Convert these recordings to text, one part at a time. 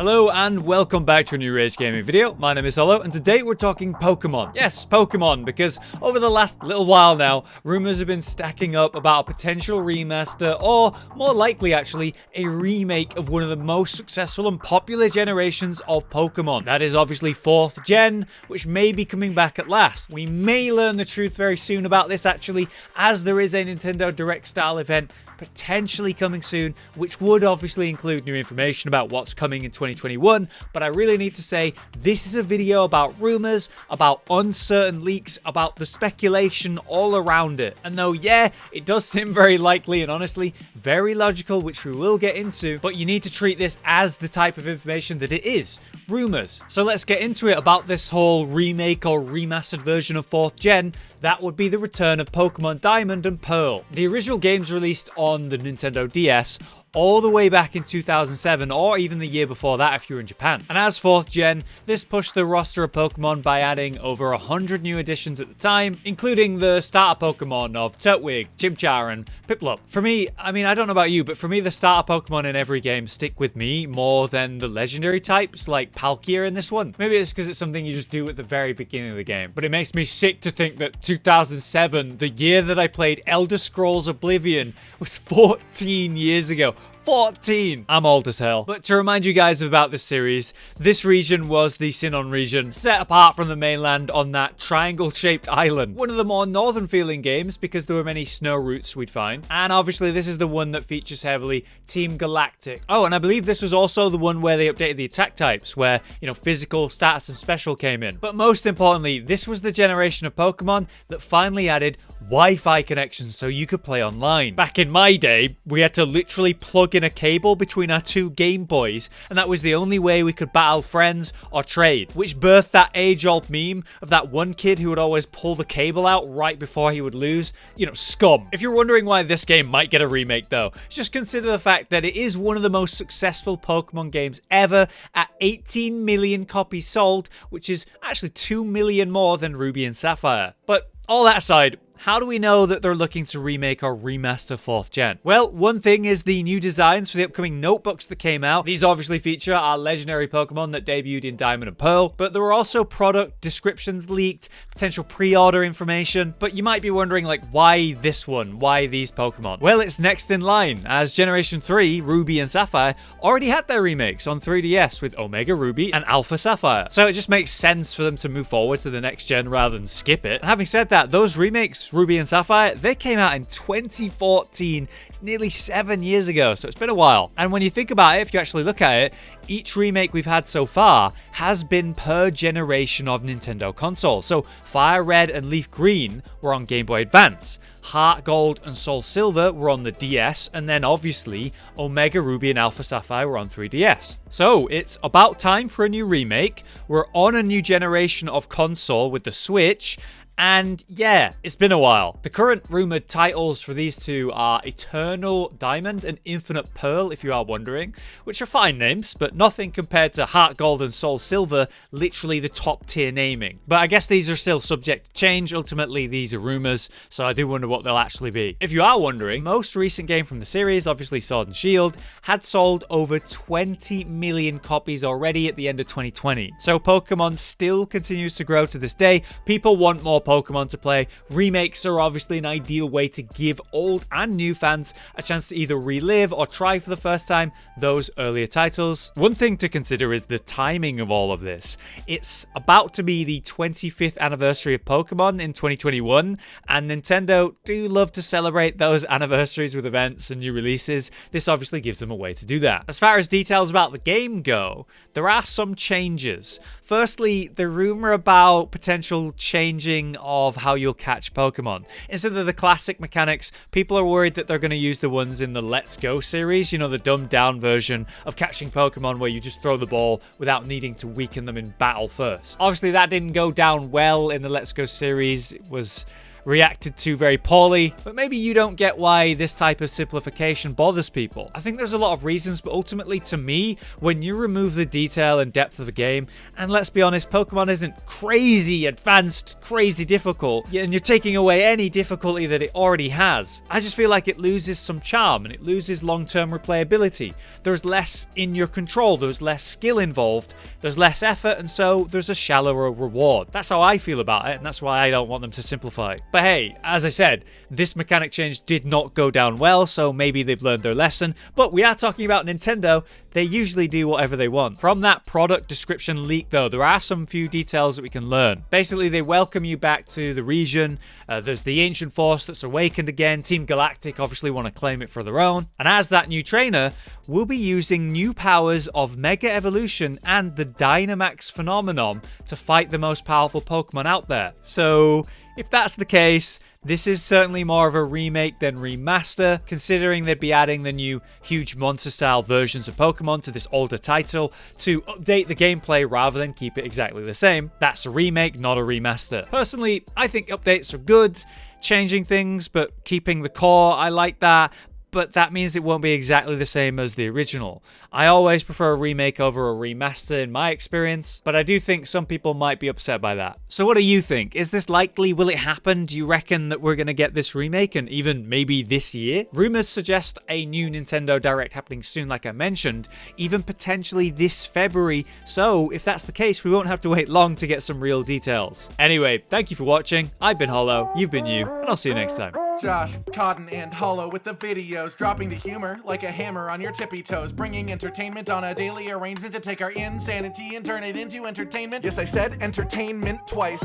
Hello and welcome back to a new Rage Gaming video. My name is Hollow and today we're talking Pokemon. Yes, Pokemon, because over the last little while now, rumors have been stacking up about a potential remaster or, more likely actually, a remake of one of the most successful and popular generations of Pokemon. That is obviously 4th gen, which may be coming back at last. We may learn the truth very soon about this actually, as there is a Nintendo Direct style event potentially coming soon, which would obviously include new information about what's coming in 2021, but I really need to say this is a video about rumors, about uncertain leaks, about the speculation all around it. And though yeah, it does seem very likely and honestly very logical, which we will get into, but you need to treat this as the type of information that it is, rumors. So let's get into it about this whole remake or remastered version of 4th gen. That would be the return of Pokemon Diamond and Pearl. The original games released on the Nintendo DS all the way back in 2007 or even the year before that if you're in Japan. And as 4th gen, this pushed the roster of Pokemon by adding over 100 new additions at the time, including the starter Pokemon of Turtwig, Chimchar, and Piplup. For me, I don't know about you, but for me the starter Pokemon in every game stick with me more than the legendary types like Palkia in this one. Maybe it's because it's something you just do at the very beginning of the game, but it makes me sick to think that 2007, the year that I played Elder Scrolls Oblivion, was 14 years ago. 14! I'm old as hell. But to remind you guys about this series, this region was the Sinnoh region, set apart from the mainland on that triangle-shaped island. One of the more northern-feeling games because there were many snow routes we'd find. And obviously this is the one that features heavily Team Galactic. Oh, and I believe this was also the one where they updated the attack types, where, physical, status, and special came in. But most importantly, this was the generation of Pokemon that finally added Wi-Fi connections so you could play online. Back in my day, we had to literally plug in a cable between our two Game Boys, and that was the only way we could battle friends or trade, which birthed that age-old meme of that one kid who would always pull the cable out right before he would lose. Scum. If you're wondering why this game might get a remake though, just consider the fact that it is one of the most successful Pokemon games ever at 18 million copies sold, which is actually 2 million more than Ruby and Sapphire. But all that aside, how do we know that they're looking to remake or remaster 4th gen? Well, one thing is the new designs for the upcoming notebooks that came out. These obviously feature our legendary Pokemon that debuted in Diamond and Pearl, but there were also product descriptions leaked, potential pre-order information. But you might be wondering, why this one? Why these Pokemon? Well, it's next in line, as Generation 3, Ruby and Sapphire, already had their remakes on 3DS with Omega Ruby and Alpha Sapphire. So it just makes sense for them to move forward to the next gen rather than skip it. And having said that, those remakes, Ruby and Sapphire, they came out in 2014. It's nearly 7 years ago, so it's been a while. And when you think about it, if you actually look at it, each remake we've had so far has been per generation of Nintendo console. So Fire Red and Leaf Green were on Game Boy Advance, Heart Gold and Soul Silver were on the DS, and then obviously Omega Ruby and Alpha Sapphire were on 3DS. So it's about time for a new remake. We're on a new generation of console with the Switch. And yeah, it's been a while. The current rumored titles for these two are Eternal Diamond and Infinite Pearl, if you are wondering, which are fine names, but nothing compared to Heart Gold and Soul Silver, literally the top tier naming. But I guess these are still subject to change. Ultimately, these are rumors, so I do wonder what they'll actually be. If you are wondering, most recent game from the series, obviously Sword and Shield, had sold over 20 million copies already at the end of 2020. So Pokemon still continues to grow to this day. People want more Pokemon to play. Remakes are obviously an ideal way to give old and new fans a chance to either relive or try for the first time those earlier titles. One thing to consider is the timing of all of this. It's about to be the 25th anniversary of Pokemon in 2021, and Nintendo do love to celebrate those anniversaries with events and new releases. This obviously gives them a way to do that. As far as details about the game go, there are some changes. Firstly, the rumor about potential changing of how you'll catch Pokemon. Instead of the classic mechanics, people are worried that they're going to use the ones in the Let's Go series, the dumbed down version of catching Pokemon where you just throw the ball without needing to weaken them in battle first. Obviously that didn't go down well in the Let's Go series. It was reacted to very poorly, but maybe you don't get why this type of simplification bothers people. I think there's a lot of reasons, but ultimately to me, when you remove the detail and depth of the game, and let's be honest, Pokemon isn't crazy advanced, crazy difficult, and you're taking away any difficulty that it already has, I just feel like it loses some charm and it loses long-term replayability. There's less in your control, there's less skill involved, there's less effort, and so there's a shallower reward. That's how I feel about it, and that's why I don't want them to simplify. But hey, as I said, this mechanic change did not go down well, so maybe they've learned their lesson. But we are talking about Nintendo. They usually do whatever they want. From that product description leak though, there are some few details that we can learn. Basically, they welcome you back to the region. There's the ancient force that's awakened again. Team Galactic obviously want to claim it for their own. And as that new trainer, we'll be using new powers of Mega Evolution and the Dynamax phenomenon to fight the most powerful Pokemon out there. So if that's the case, this is certainly more of a remake than remaster, considering they'd be adding the new huge monster-style versions of Pokemon to this older title to update the gameplay rather than keep it exactly the same. That's a remake, not a remaster. Personally, I think updates are good, changing things, but keeping the core, I like that. But that means it won't be exactly the same as the original. I always prefer a remake over a remaster in my experience, but I do think some people might be upset by that. So what do you think? Is this likely? Will it happen? Do you reckon that we're going to get this remake and even maybe this year? Rumors suggest a new Nintendo Direct happening soon, like I mentioned, even potentially this February. So if that's the case, we won't have to wait long to get some real details. Anyway, thank you for watching. I've been Hollow, you've been you, and I'll see you next time. Josh, Cotton, and Hollow with the videos, dropping the humor like a hammer on your tippy toes, bringing entertainment on a daily arrangement to take our insanity and turn it into entertainment. Yes, I said entertainment twice,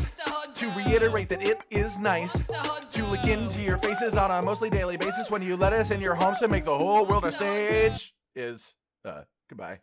to reiterate that it is nice to look into your faces on a mostly daily basis when you let us in your homes to make the whole world a stage. Goodbye.